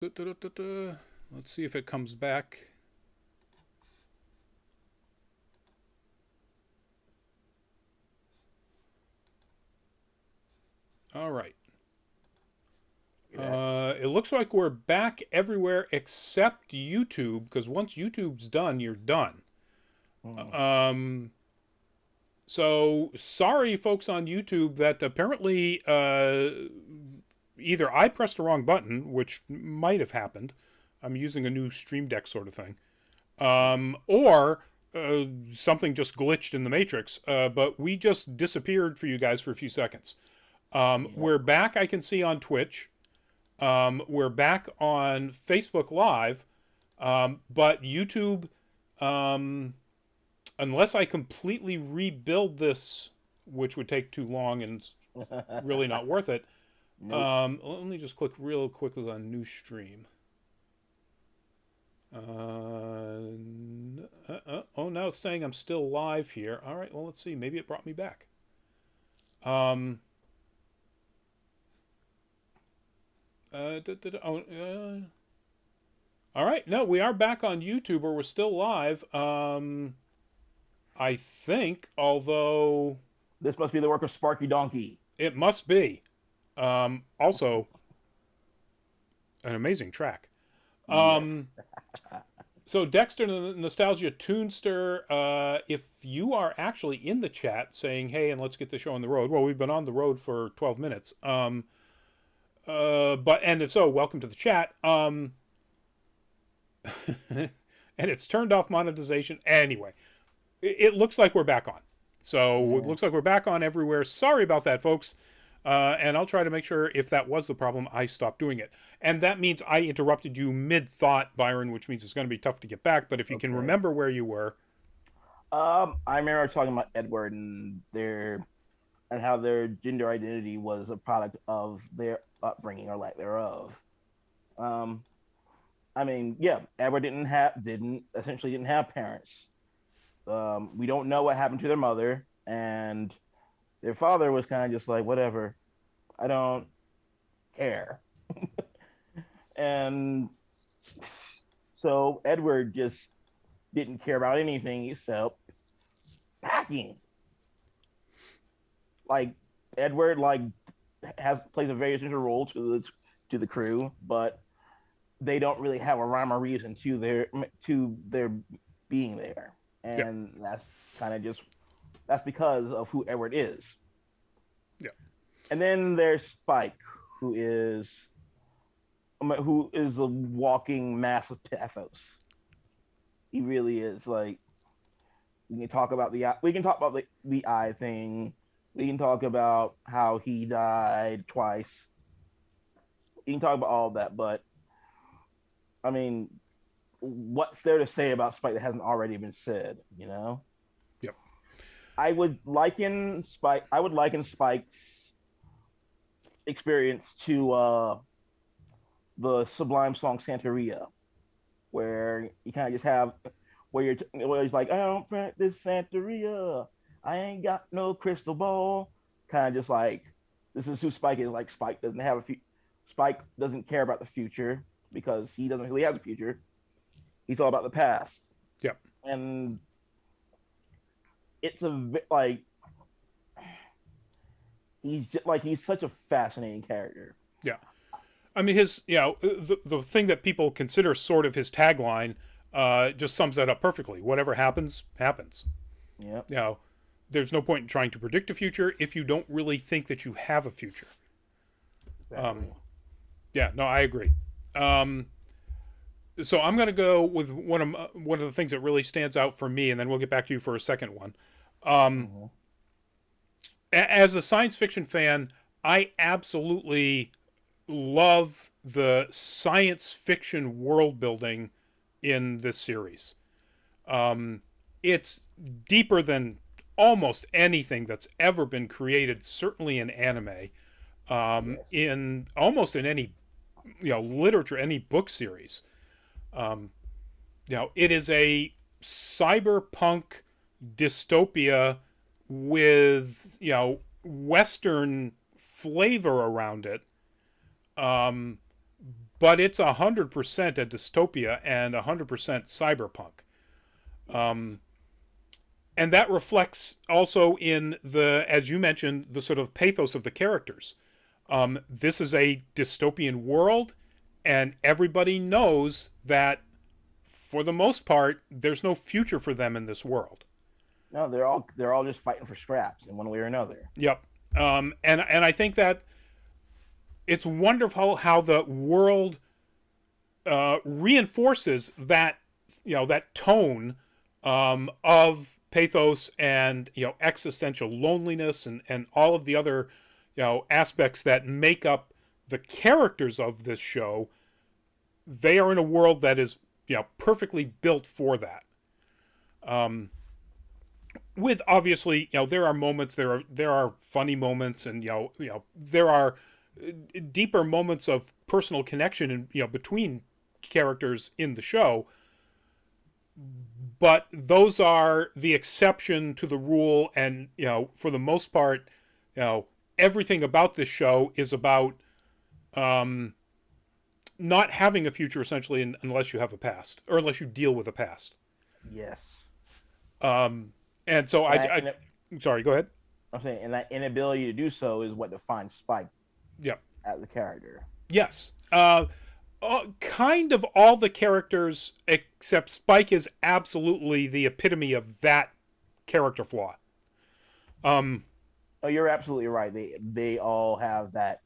Let's see if it comes back. All right. It looks like we're back everywhere except YouTube, because once YouTube's done, you're done. Mm. Um, so sorry, folks on YouTube, that apparently either I pressed the wrong button, which might have happened. I'm using a new Stream Deck sort of thing. Or something just glitched in the Matrix. But we just disappeared for you guys for a few seconds. Yep. We're back, I can see, on Twitch. We're back on Facebook Live. But YouTube, um, unless I completely rebuild this, which would take too long and really not worth it, Nope. let me just click real quickly on New Stream. Oh, now it's saying I'm still live here. All right, well, let's see. Maybe it brought me back. Um, all right, no, we are back on YouTube, or we're still live. I think, although This must be the work of Sparky Donkey. it must be. Also, an amazing track. Yes. So Dexter Nostalgia Toonster, if you are actually in the chat saying, "Hey, and let's get the show on the road," well, we've been on the road for 12 minutes. But and if so, welcome to the chat. And it's turned off monetization anyway. It looks like we're back on. So it Yeah. looks like we're back on everywhere. Sorry about that, folks. And I'll try to make sure, if that was the problem, I stop doing it. And that means I interrupted you mid-thought, Byron, which means it's going to be tough to get back. But if you can Okay. remember where you were. I remember talking about Edward and their and how their gender identity was a product of their upbringing or lack thereof. Um, I mean, yeah, Edward didn't have parents. We don't know what happened to their mother, and their father was kind of just like, whatever, I don't care. And so Edward just didn't care about anything except packing. Like Edward, like has plays a very essential role to the crew, but they don't really have a rhyme or reason to their being there, Yeah, and that's kind of just that's because of who Edward is. yeah. And then there's Spike, who is who is a walking mass of pathos. He really is. Like we can talk about the eye thing. We can talk about how he died twice. We can talk about all of that, but I mean, what's there to say about Spike that hasn't already been said? You know, Yep. I would liken Spike's experience to the Sublime song Santeria, where you kind of just have where he's like, I don't practice Santeria. I ain't got no crystal ball. Kind of just like this is who Spike is. Like Spike doesn't care about the future because he doesn't really have a future. He's all about the past, Yep. and it's like he's such a fascinating character. Yeah. I mean, the thing that people consider sort of his tagline just sums that up perfectly. Whatever happens, happens. Yeah, You know, there's no point in trying to predict a future if you don't really think that you have a future. exactly. Yeah, no, I agree. Um, so I'm going to go with one of the things that really stands out for me, and then we'll get back to you for a second one. Mm-hmm. As a science fiction fan, I absolutely love the science fiction world building in this series. It's deeper than almost anything that's ever been created, certainly in anime, Yes. in almost in any literature, any book series. It is a cyberpunk dystopia with Western flavor around it, but it's 100% a dystopia and 100% cyberpunk. Um, and that reflects also in the, as you mentioned, the sort of pathos of the characters. This is a dystopian world, and everybody knows that, for the most part, there's no future for them in this world. No, they're all just fighting for scraps in one way or another. Yep. And I think that it's wonderful how the world reinforces that, that tone of pathos and existential loneliness and all of the other aspects that make up the characters of this show. They are in a world that is perfectly built for that. With obviously there are moments, there are funny moments, and there are deeper moments of personal connection and between characters in the show, but those are the exception to the rule. And for the most part, everything about this show is about not having a future, essentially, unless you have a past, or unless you deal with a past. Yes. And so sorry, go ahead. I'm saying, and that inability to do so is what defines Spike. Yep. As the character. Yes. Kind of all the characters except Spike is absolutely the epitome of that character flaw. Oh, you're absolutely right. They all have that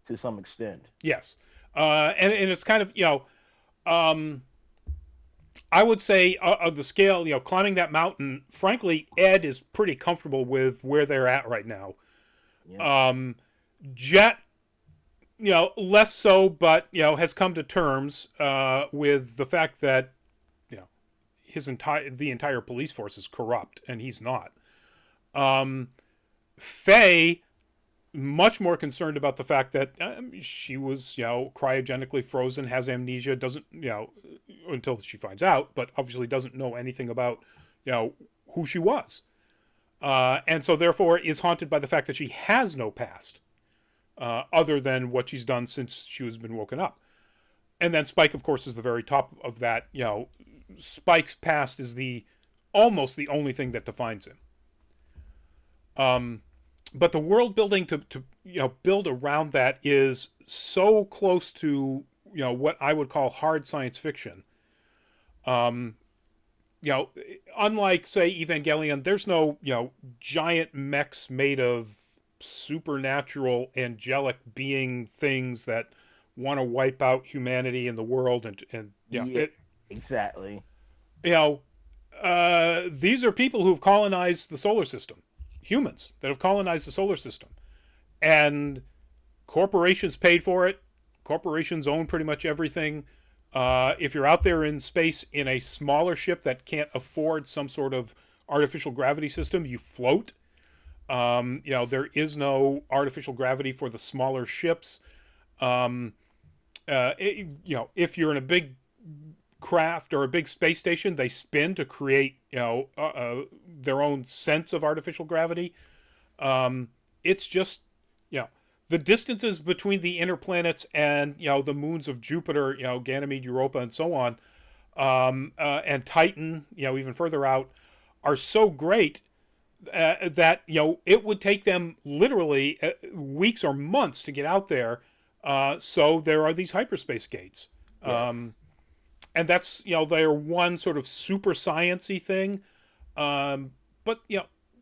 to some extent. Yes. And it's kind of, I would say of the scale, climbing that mountain, frankly, Ed is pretty comfortable with where they're at right now. Yeah. Jet, less so, but, has come to terms with the fact that, the entire police force is corrupt, and he's not. Faye, much more concerned about the fact that she was, cryogenically frozen, has amnesia, doesn't, until she finds out, but obviously doesn't know anything about, who she was. And so therefore is haunted by the fact that she has no past, other than what she's done since she has been woken up. And then Spike, of course, is the very top of that. Spike's past is almost the only thing that defines him. But the world building to build around that is so close to what I would call hard science fiction. Unlike, say, Evangelion, there's no giant mechs made of supernatural angelic being things that want to wipe out humanity and the world exactly. These are people who've colonized the solar system. Humans that have colonized the solar system, and corporations paid for it. Corporations own pretty much everything. If you're out there in space in a smaller ship that can't afford some sort of artificial gravity system, you float. There is no artificial gravity for the smaller ships. If you're in a big craft or a big space station, they spin to create their own sense of artificial gravity. It's just the distances between the inner planets and the moons of Jupiter, Ganymede, Europa, and so on, and Titan, even further out, are so great that it would take them literally weeks or months to get out there. So there are these hyperspace gates. Yes. And that's, their one sort of super science-y thing. But,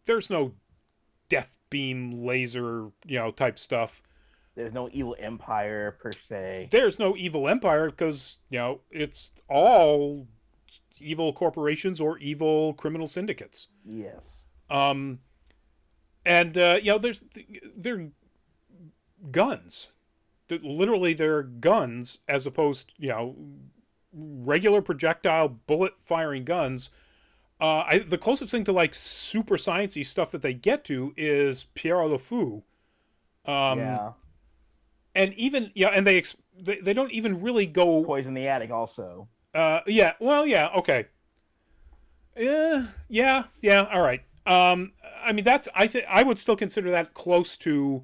there's no death beam laser, type stuff. There's no evil empire, per se. There's no evil empire because, it's all evil corporations or evil criminal syndicates. Yes. And, they're guns. Literally, they're guns as opposed, regular projectile bullet firing guns. The closest thing to like super sciencey stuff that they get to is Pierre Le Fou. Yeah. And even and they don't even really go Poison the Attic also. Yeah. Well, yeah. Okay. Yeah. All right. I mean that's I would still consider that close to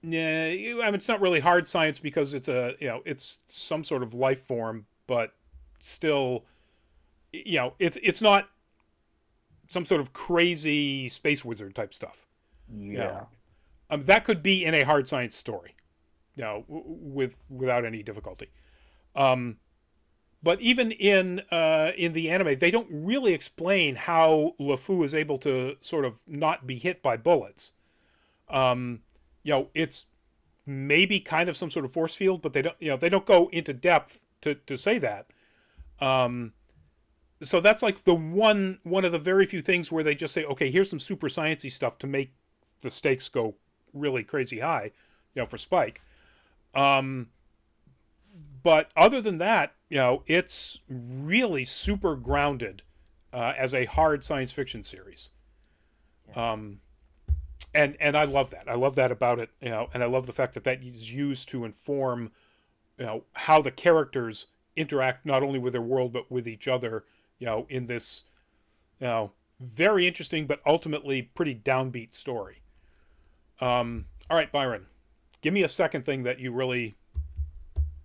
Yeah, I mean, it's not really hard science because it's a, it's some sort of life form, but still, it's not some sort of crazy space wizard type stuff. You know, Yeah. that could be in a hard science story, without any difficulty. Um, but even in the anime, they don't really explain how LeFou is able to sort of not be hit by bullets. Um, it's maybe kind of some sort of force field, but they don't go into depth to say that. Um, so that's like the one of the very few things where they just say, okay, here's some super sciencey stuff to make the stakes go really crazy high, for Spike. Um, but other than that, it's really super grounded as a hard science fiction series. Yeah. And I love that. I love that about it, and I love the fact that that is used to inform, how the characters interact not only with their world but with each other, in this, very interesting but ultimately pretty downbeat story. All right, Byron, give me a second thing that you really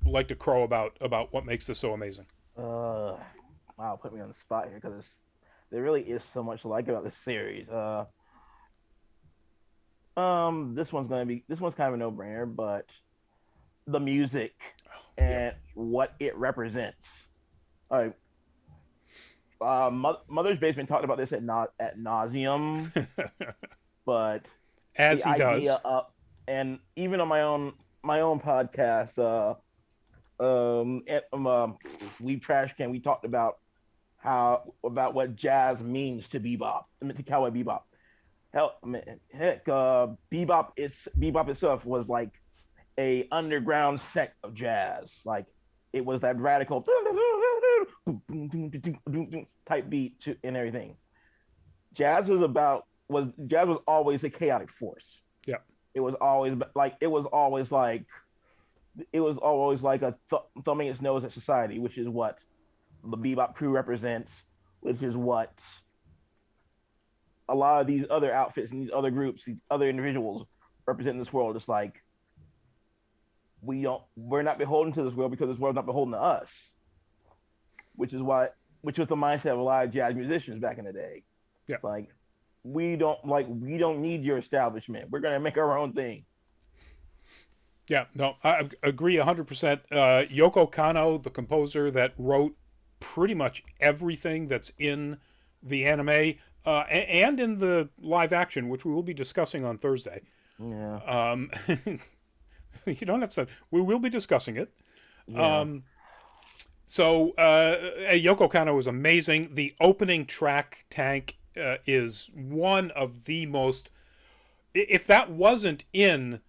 like to crow about what makes this so amazing. Uh, wow, put me on the spot here because there really is so much to like about this series. This one's kind of a no brainer, but the music Yep. and what it represents. All right, Mother's Basement talked about this at nauseum, but As the he idea does. of, and even on my own podcast, we trash can, we talked about what jazz means to bebop, to Cowboy Bebop. Hell, I mean, heck, Bebop itself was like a underground sect of jazz. Like it was that radical type beat and everything. Jazz was always a chaotic force. Yep. It was always like a thumbing its nose at society, which is what the bebop crew represents, which is what a lot of these other outfits and these other groups, these other individuals represent in this world. It's like we're not beholden to this world because this world's not beholden to us, which was the mindset of a lot of jazz musicians back in the day. Yep. It's like we don't need your establishment. We're gonna make our own thing. Yeah, no, I agree 100%. Yoko Kanno, the composer that wrote pretty much everything that's in the anime and in the live action, which we will be discussing on Thursday. Yeah, You don't have to. We will be discussing it. yeah, So Yoko Kanno is amazing. The opening track, Tank, is one of the most. If that wasn't in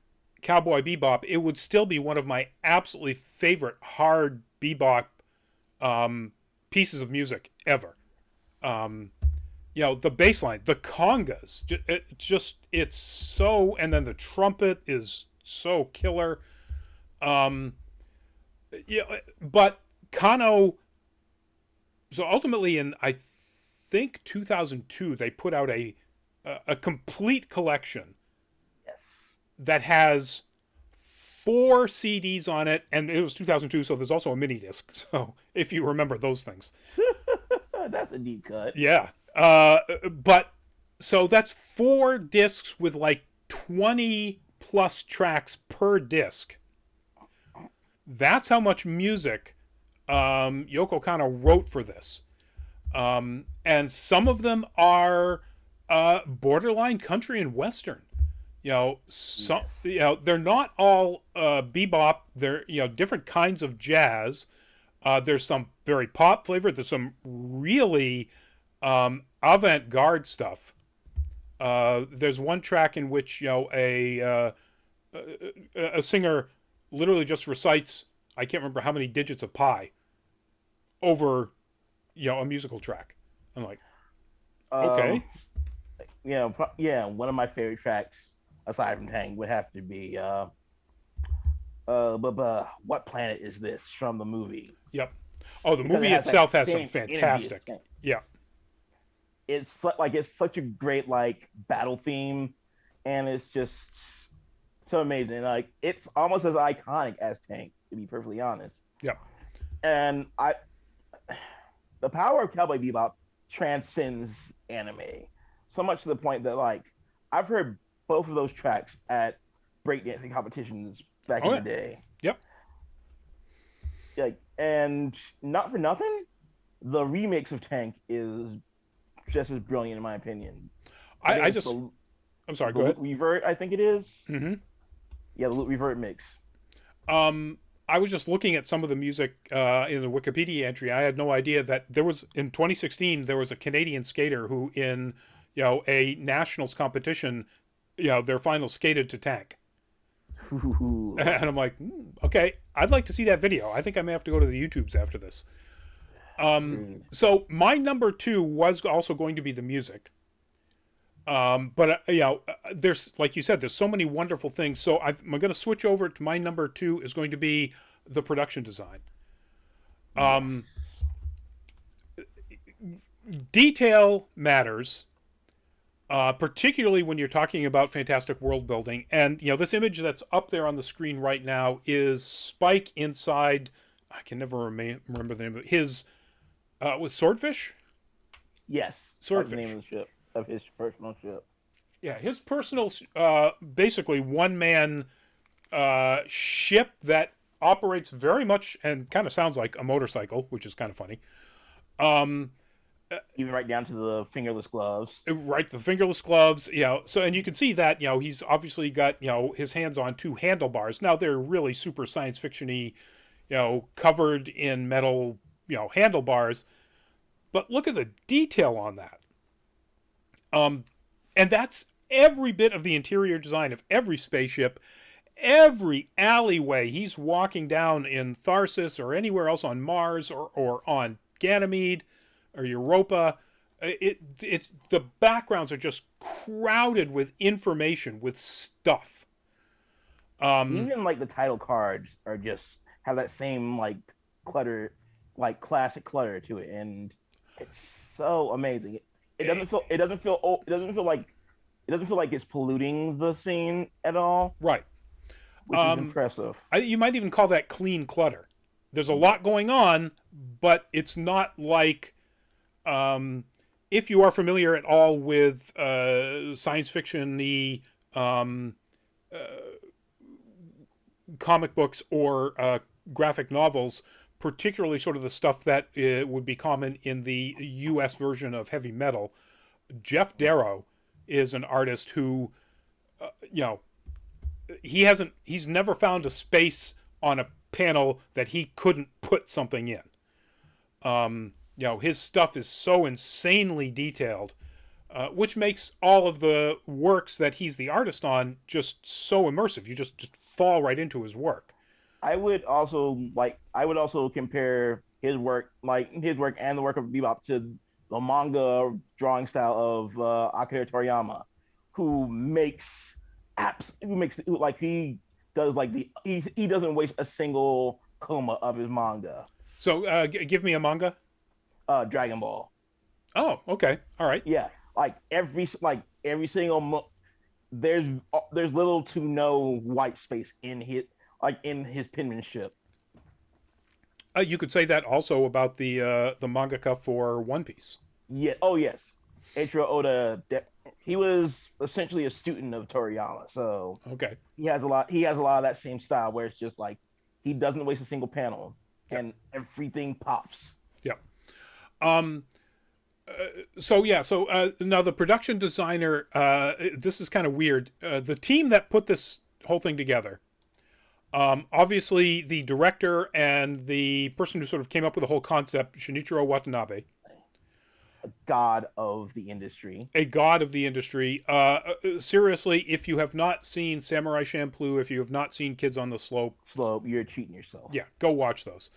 Cowboy Bebop, it would still be one of my absolutely favorite hard bebop pieces of music ever. Um, the bass line, the congas, it's so, and then the trumpet is so killer. Um, but Kano, so ultimately in, I think 2002, they put out a complete collection yes. that has 4 CDs on it, and it was 2002, so there's also a mini disc. So if you remember those things, That's a deep cut. yeah. But so that's 4 discs with like 20 plus tracks per disc. That's how much music Yoko Kanno wrote for this, and some of them are borderline country and western. Some, Yes. they're not all bebop. They're, different kinds of jazz. There's some very pop flavor. There's some really avant-garde stuff. There's one track in which, a singer literally just recites, I can't remember how many digits of pi over, a musical track. I'm like, Um, okay. yeah. One of my favorite tracks, aside from Hang, would have to be but what planet is this from the movie? Yep. Oh, the Because it movie has that itself has some same energy as fantastic. Tank. Yeah. It's such a great like battle theme, and it's just so amazing. Like it's almost as iconic as Tank, to be perfectly honest. Yeah. And the power of Cowboy Bebop transcends anime so much to the point that like I've heard both of those tracks at breakdancing competitions back Oh in yeah. the day. Yep. Like, and not for nothing, the remix of Tank is just as brilliant in my opinion. I think I it's just. I'm sorry. the Go ahead. loop revert. I think it is. Mm-hmm. Yeah, the loop revert mix. Um, I was just looking at some of the music in the Wikipedia entry. I had no idea that there was in 2016 there was a Canadian skater who in a nationals competition, their final skated to Tank. Ooh, And I'm like, okay, I'd like to see that video. I think I may have to go to the YouTubes after this. agreed. So my number two was also going to be the music. But there's like you said, there's so many wonderful things. So I'm going to switch over to my number two is going to be the production design. Yes. Detail matters, particularly when you're talking about fantastic world building. And this image that's up there on the screen right now is Spike inside. I can never remember the name of it. His was Swordfish. Yes. That's the Swordfish. name of the ship, of his personal ship. Yeah, his personal, basically one man ship that operates very much and kind of sounds like a motorcycle, which is kind of funny. Even right down to the fingerless gloves. Right, the fingerless gloves. So and you can see that he's obviously got his hands on two handlebars. Now they're really super science fictiony, covered in metal, handlebars. But look at the detail on that. And that's every bit of the interior design of every spaceship, every alleyway he's walking down in Tharsis or anywhere else on Mars or on Ganymede or Europa. It's the backgrounds are just crowded with information, with stuff. Even like the title cards are just have that same like clutter, like classic clutter to it, and it's so amazing. It doesn't feel. It doesn't feel. It doesn't feel like. It doesn't feel like it's polluting the scene at all, Right. which is impressive. You might even call that clean clutter. There's a lot going on, but it's not like if you are familiar at all with science fiction-y comic books or graphic novels, particularly sort of the stuff that would be common in the U.S. version of heavy metal. Jeff Darrow is an artist who, he's never found a space on a panel that he couldn't put something in. His stuff is so insanely detailed, which makes all of the works that he's the artist on just so immersive. You just fall right into his work. I would also compare his work and the work of Bebop to the manga drawing style of Akira Toriyama, he does like he doesn't waste a single coma of his manga. So give me a manga. Dragon Ball. Oh, okay, all right. Yeah, every single there's little to no white space in his penmanship. You could say that also about the mangaka for One Piece. Yeah. Oh yes, Eiichiro Oda. He was essentially a student of Toriyama, so Okay. He has a lot of that same style where it's just like he doesn't waste a single panel, and everything pops. Yeah. So now the production designer. This is kind of weird. The team that put this whole thing together. Obviously, the director and the person who sort of came up with the whole concept, Shinichiro Watanabe, A god of the industry. a god of the industry. Seriously, if you have not seen Samurai Champloo, if you have not seen Kids on the Slope, You're cheating yourself. yeah, go watch those.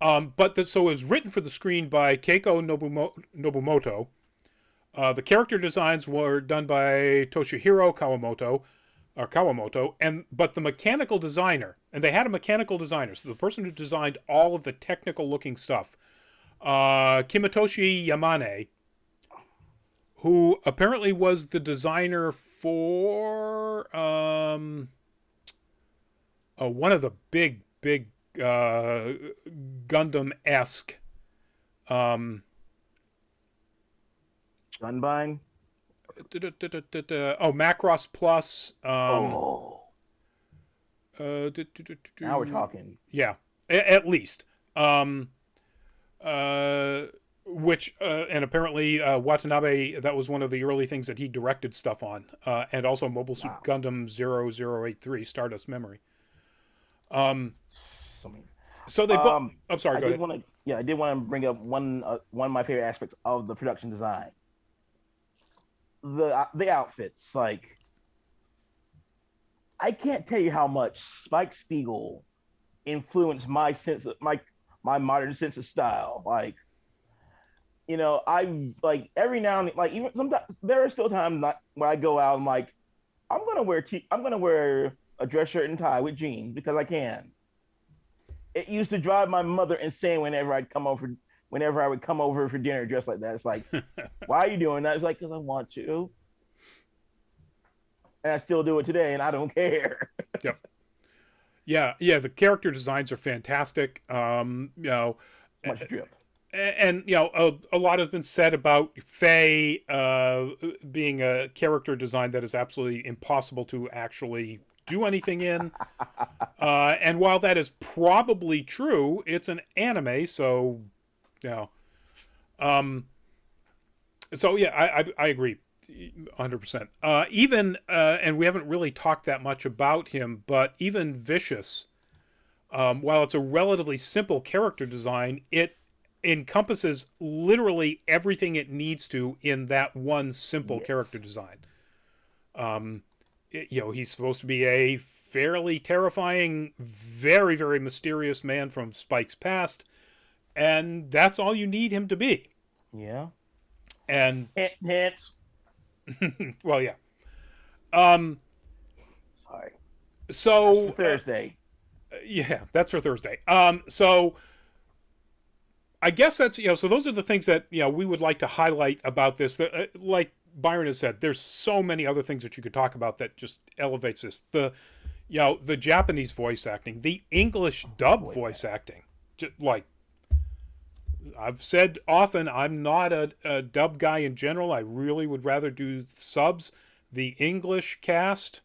So it was written for the screen by Keiko Nobumoto. The character designs were done by Toshihiro Kawamoto, but the mechanical designer, and they had a mechanical designer, so the person who designed all of the technical looking stuff, Kimitoshi Yamane, who apparently was the designer for one of the big Gundam-esque. Um, Gunbine. oh, Macross Plus. Oh, now we're talking. Yeah, at least. Um, uh, which and apparently Watanabe, that was one of the early things that he directed stuff on, and also Mobile Suit Wow. Gundam 0083 Stardust Memory. Um, So mean. so they both. I'm sorry. I Go did ahead. want to. Yeah, I did want to bring up one of my favorite aspects of the production design. The outfits. Like, I can't tell you how much Spike Spiegel influenced my sense of my modern sense of style. Like, I like every now and like even sometimes there are still times where I go out and like I'm gonna wear a dress shirt and tie with jeans because I can. It used to drive my mother insane whenever I would come over for dinner dressed like that. It's like, why are you doing that? It's like, because I want to, and I still do it today, and I don't care. Yep. Yeah. The character designs are fantastic. Much drip. And a lot has been said about Faye being a character design that is absolutely impossible to actually do anything in. And while that is probably true, it's an anime, so you know. So yeah, I agree, 100%. Even and we haven't really talked that much about him, but even Vicious, while it's a relatively simple character design, it encompasses literally everything it needs to in that one simple character Yes. design. He's supposed to be a fairly terrifying, very, very mysterious man from Spike's past, and that's all you need him to be. Yeah. And Hint, hint. well, yeah. Um, Sorry. so Thursday. yeah, that's for Thursday. So I guess that's so those are the things that we would like to highlight about this. That, like Byron has said, there's so many other things that you could talk about that just elevates this. The Japanese voice acting, the English dub voice acting, like I've said often, I'm not a dub guy in general. I really would rather do subs. The English cast,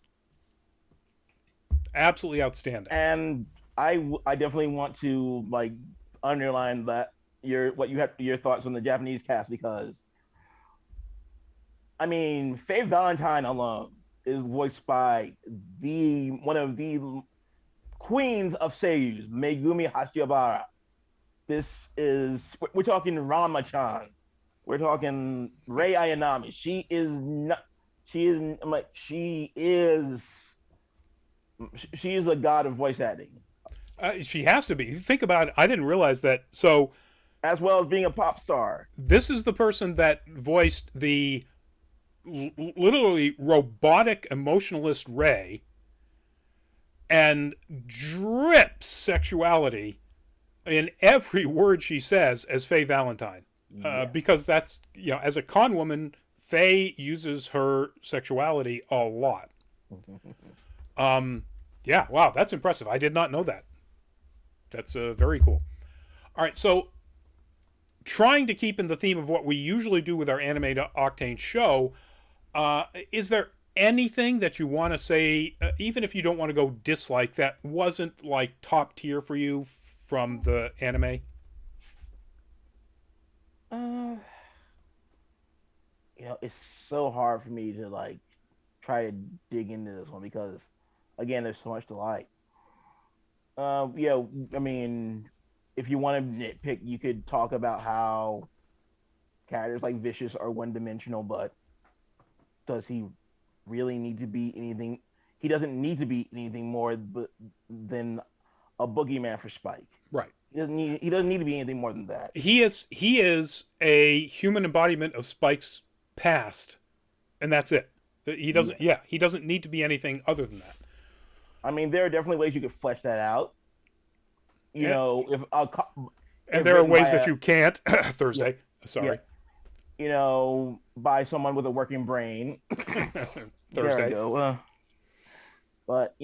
absolutely outstanding. And I definitely want to like underline that your thoughts on the Japanese cast because I mean Faye Valentine alone is voiced by the one of the queens of seiyus, Megumi Hashiobara. We're talking Ranma-chan. We're talking Rei Ayanami. She is a god of voice acting. She has to be. Think about it. I didn't realize that. So, as well as being a pop star. This is the person that voiced the literally robotic emotionalist Rei and drips sexuality in every word she says as Faye Valentine. Because that's, as a con woman, Faye uses her sexuality a lot. Yeah, wow, that's impressive. I did not know that. That's very cool. All right, so trying to keep in the theme of what we usually do with our Anime Octane show, is there anything that you want to say, even if you don't want to go dislike, that wasn't like top tier for you from the anime? It's so hard for me to like try to dig into this one because again, there's so much to like. I mean, if you want to nitpick, you could talk about how characters like Vicious are one dimensional, but does he really need to be anything? He doesn't need to be anything more than a boogeyman for Spike. Right. He doesn't need to be anything more than that. He is a human embodiment of Spike's past, and that's it. He doesn't. Yeah, he doesn't need to be anything other than that. I mean, there are definitely ways you could flesh that out. And there are ways that you can't. Thursday. Yeah. Sorry. Yeah. By someone with a working brain. Thursday. There we go. But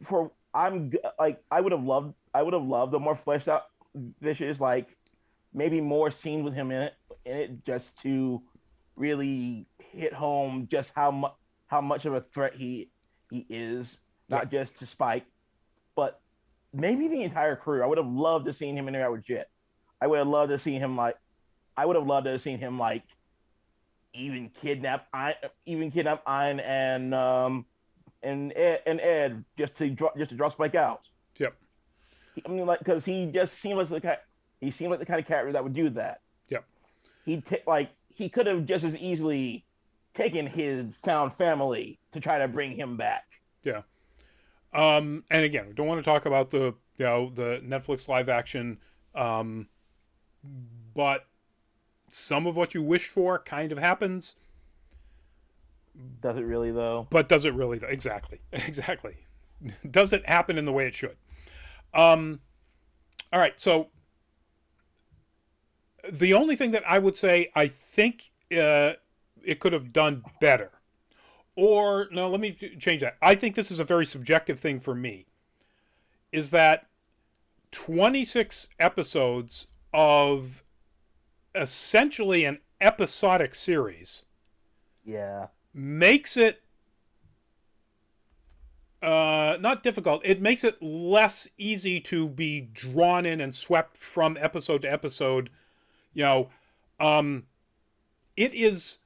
for like I would have loved a more fleshed out Vicious, like maybe more scenes with him in it just to really hit home just how much of a threat he is, Yep. not just to Spike, but maybe the entire crew. I would have loved to seen him interact with Jet. I would have loved to see him like I would have loved to have seen him like even kidnap Ein and Ed just to draw Spike out. Yep. I mean, like because he just seemed like he seemed like the kind of character that would do that. Yep. Like he could have just as easily taken his found family to try to bring him back. Yeah. And again, we don't want to talk about the the Netflix live action, but some of what you wish for kind of happens. Does it really though? But does it really? Exactly. Exactly. Does it happen in the way it should? All right. So the only thing that I would say I think it could have done better, or no, let me change that. I think this is a very subjective thing for me, is that 26 episodes of essentially an episodic series Yeah. makes it not difficult. It makes it less easy to be drawn in and swept from episode to episode. You know, it is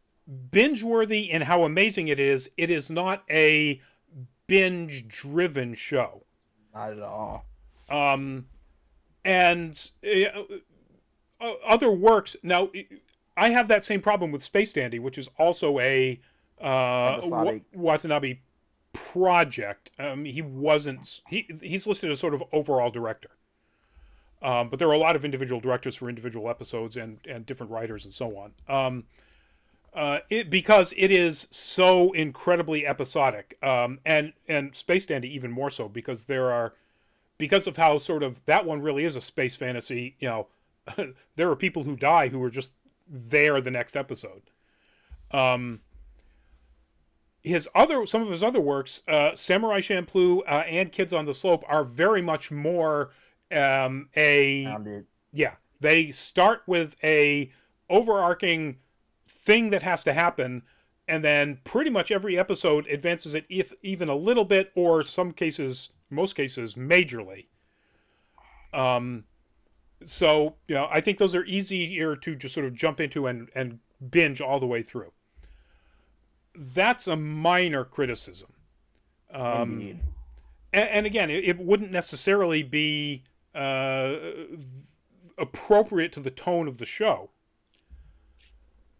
binge worthy in how amazing it is. It is not a binge driven show. Not at all. And other works. Now, I have that same problem with Space Dandy, which is also a Watanabe project. He wasn't. He's listed as sort of overall director. But there are a lot of individual directors for individual episodes and different writers and so on. Because it is so incredibly episodic, and Space Dandy even more so because because of how sort of that one really is a space fantasy. You know, there are people who die who are just there the next episode. Some of his other works, Samurai Champloo and Kids on the Slope, are very much more they start with a overarching thing that has to happen, and then pretty much every episode advances it even a little bit, or most cases, majorly. So, I think those are easier to just sort of jump into and binge all the way through. That's a minor criticism. Indeed. And again, it wouldn't necessarily be appropriate to the tone of the show.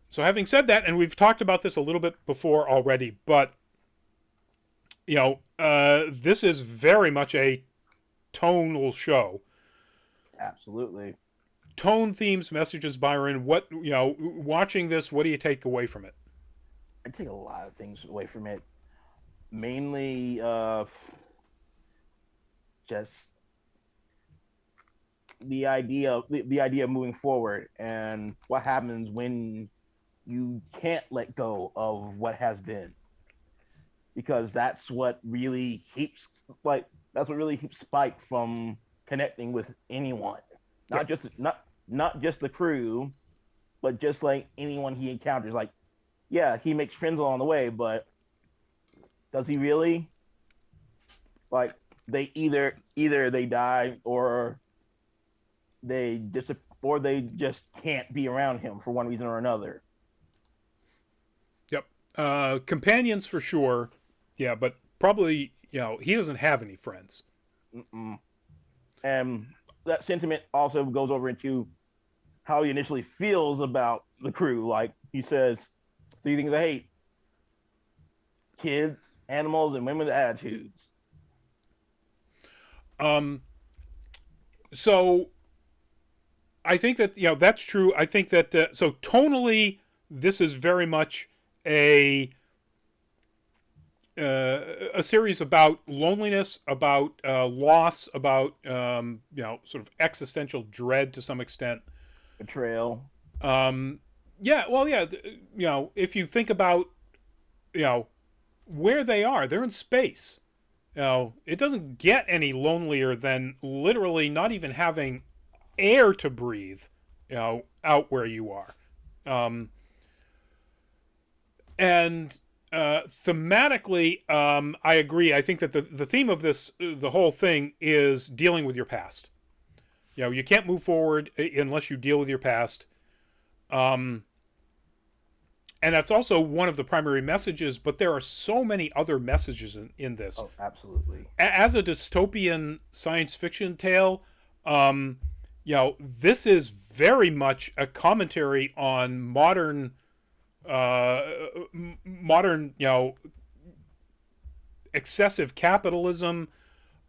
So having said that, and we've talked about this a little bit before already, but this is very much a tonal show. Absolutely. Tone, themes, messages, Byron. What watching this, what do you take away from it? I take a lot of things away from it. Mainly, just the idea of moving forward and what happens when you can't let go of what has been, because that's what really keeps Spike from connecting with anyone, not just the crew, but just like anyone he encounters. Like, yeah, he makes friends along the way, but does he really? Like, they either they die or they just can't be around him for one reason or another. Yep. Companions for sure. Yeah, but probably, he doesn't have any friends. Mm-mm. And that sentiment also goes over into how he initially feels about the crew. Like, he says, 3 things I hate: kids, animals, and women's attitudes. So I think that that's true. I think that so tonally, this is very much a series about loneliness, about loss, about sort of existential dread to some extent, Betrayal. If you think about where they are, they're in space. It doesn't get any lonelier than literally not even having air to breathe, out where you are. And thematically, I agree. I think that the theme of this, the whole thing, is dealing with your past. You can't move forward unless you deal with your past. And that's also one of the primary messages, but there are so many other messages in this. Oh, absolutely. As a dystopian science fiction tale, this is very much a commentary on modern, excessive capitalism,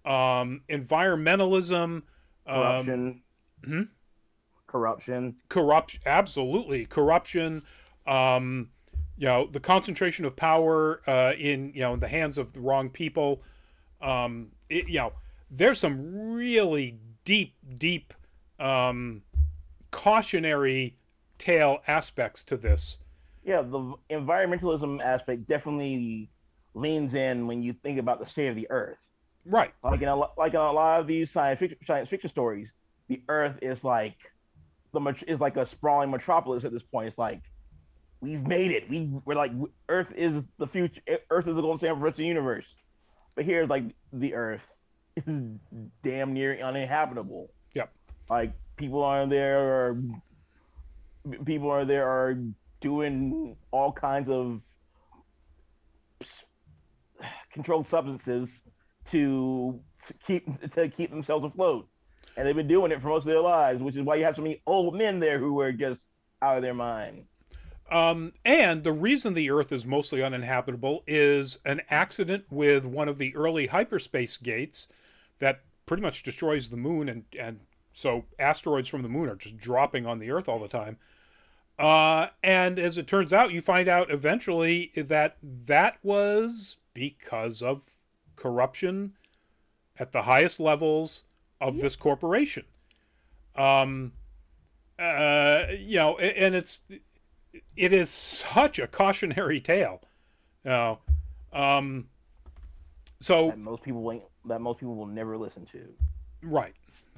environmentalism, Corruption. Corruption. Absolutely corruption. The concentration of power in the hands of the wrong people. There's some really deep cautionary tale aspects to this. Yeah, the environmentalism aspect definitely leans in when you think about the state of the Earth. Right. Like in a lot of these science fiction stories, the Earth is like a sprawling metropolis at this point. It's like, we've made it. We're like, Earth is the future. Earth is the golden standard for the universe. But here, like, the Earth is damn near uninhabitable. Yep. Like, people are there are doing all kinds of controlled substances to keep themselves afloat, and they've been doing it for most of their lives, which is why you have so many old men there who are just out of their mind. And the reason the Earth is mostly uninhabitable is an accident with one of the early hyperspace gates that pretty much destroys the moon, and so asteroids from the moon are just dropping on the Earth all the time. And as it turns out, you find out eventually that was because of corruption at the highest levels of this corporation. And it is such a cautionary tale. So that most people will never listen to. Right.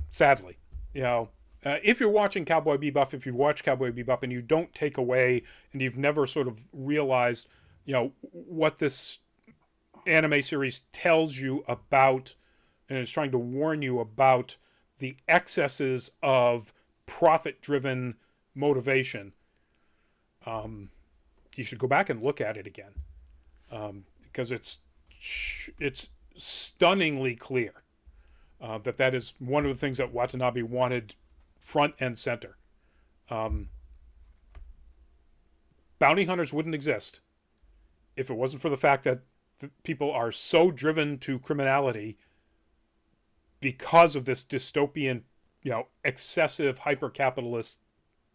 Sadly, if you're watching Cowboy Bebop, if you've watched Cowboy Bebop and you don't take away, and you've never sort of realized, what this anime series tells you about, and is trying to warn you about the excesses of profit-driven motivation, you should go back and look at it again, because it's stunningly clear that is one of the things that Watanabe wanted front and center. Bounty hunters wouldn't exist if it wasn't for the fact that people are so driven to criminality because of this dystopian, excessive hyper-capitalist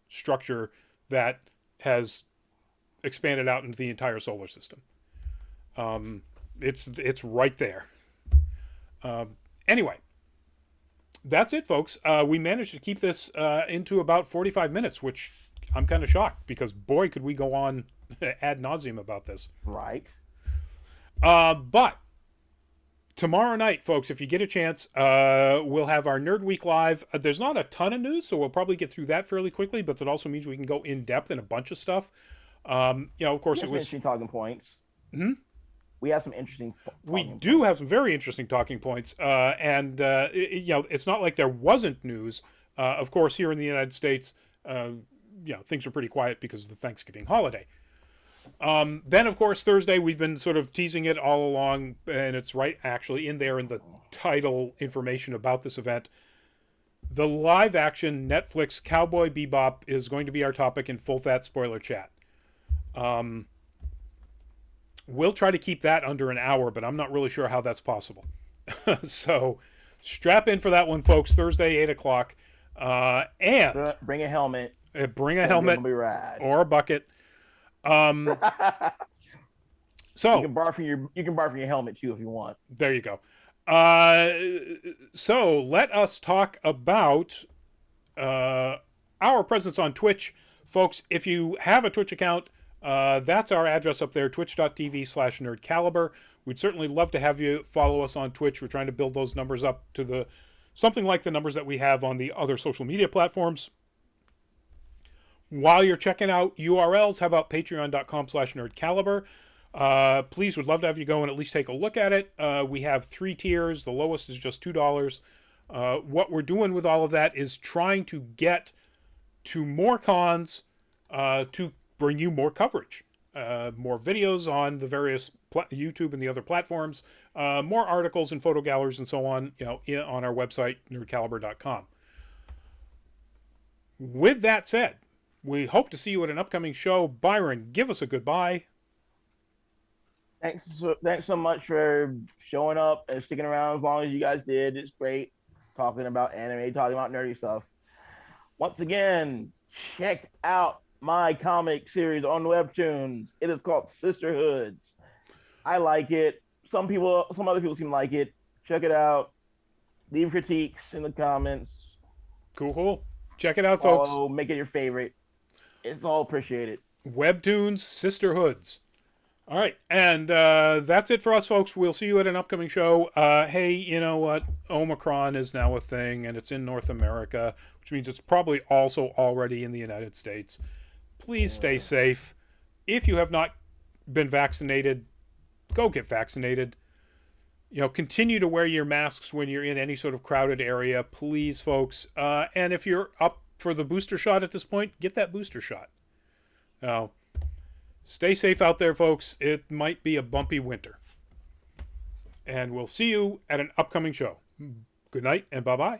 structure that has expanded out into the entire solar system. It's right there. Anyway, that's it, folks. We managed to keep this into about 45 minutes, which I'm kind of shocked, because boy, could we go on ad nauseum about this. Right. But tomorrow night, folks, if you get a chance, we'll have our Nerd Week Live. There's not a ton of news, so we'll probably get through that fairly quickly, but that also means we can go in depth in a bunch of stuff. Of course, it was interesting talking points. We have some interesting. We do have some very interesting talking points, and it's not like there wasn't news. Of course, here in the United States, things are pretty quiet because of the Thanksgiving holiday. Then, of course, Thursday, we've been sort of teasing it all along, and it's right actually in there in the title information about this event. The live-action Netflix Cowboy Bebop is going to be our topic in Full Fat Spoiler Chat. We'll try to keep that under an hour, but I'm not really sure how that's possible. So strap in for that one, folks. Thursday, 8 o'clock. And bring a helmet. Bring a helmet or a bucket. So you can borrow from your helmet too if you want. There you go. So let us talk about our presence on Twitch, folks. If you have a Twitch account, that's our address up there, twitch.tv/nerdcaliber. We'd certainly love to have you follow us on Twitch. We're trying to build those numbers up to something like the numbers that we have on the other social media platforms. While you're checking out URLs, how about patreon.com/nerdcaliber? Please, would love to have you go and at least take a look at it. We have 3 tiers. The lowest is just $2. What we're doing with all of that is trying to get to more cons to bring you more coverage, more videos on the various YouTube and the other platforms, more articles and photo galleries and so on, on our website, nerdcaliber.com. With that said, we hope to see you at an upcoming show. Byron, give us a goodbye. Thanks so much for showing up and sticking around as long as you guys did. It's great talking about anime, talking about nerdy stuff. Otce again, check out my comic series on Webtoons. It is called Sisterhoods. I like it. Some other people seem to like it. Check it out. Leave critiques in the comments. Cool. Check it out, folks. Make it your favorite. It's all appreciated. Webtoons Sisterhoods. All right, and that's it for us, folks. We'll see you at an upcoming show. Hey, you know what? Omicron is now a thing, and it's in North America, which means it's probably also already in the United States. Please stay safe. If you have not been vaccinated, go get vaccinated. Continue to wear your masks when you're in any sort of crowded area, please, folks. And if you're up for the booster shot at this point, get that booster shot. Now, stay safe out there, folks. It might be a bumpy winter. And we'll see you at an upcoming show. Good night and bye-bye.